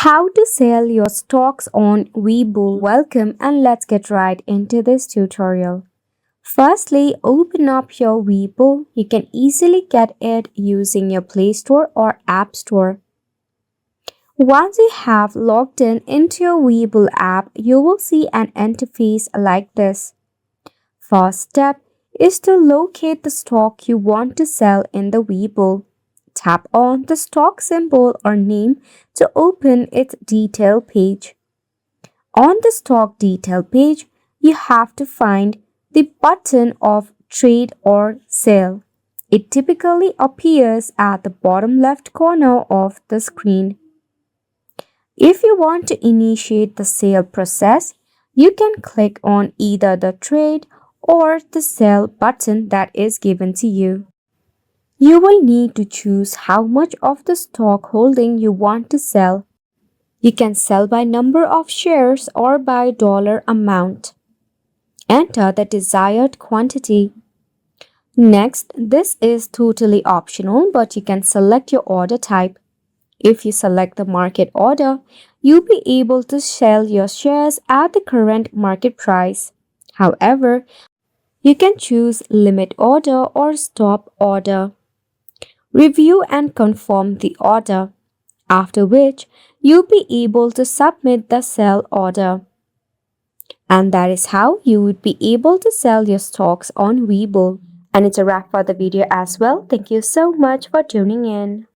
How to sell your stocks on Webull. Welcome and let's get right into this tutorial. Firstly, open up your Webull. You can easily get it using your Play Store or App Store. Once you have logged in into your Webull app, you will see an interface like this. First step is to locate the stock you want to sell in the Webull. Tap on the stock symbol or name to open its detail page. On the stock detail page, you have to find the button of Trade or Sale. It typically appears at the bottom left corner of the screen. If you want to initiate the sale process, you can click on either the Trade or the Sell button that is given to you. You will need to choose how much of the stock holding you want to sell. You can sell by number of shares or by dollar amount. Enter the desired quantity. Next, this is totally optional, but you can select your order type. If you select the market order, you'll be able to sell your shares at the current market price. However, you can choose limit order or stop order. Review and confirm the order, after which you'll be able to submit the sell order. And that is how you would be able to sell your stocks on Webull. And it's a wrap for the video as well. Thank you so much for tuning in.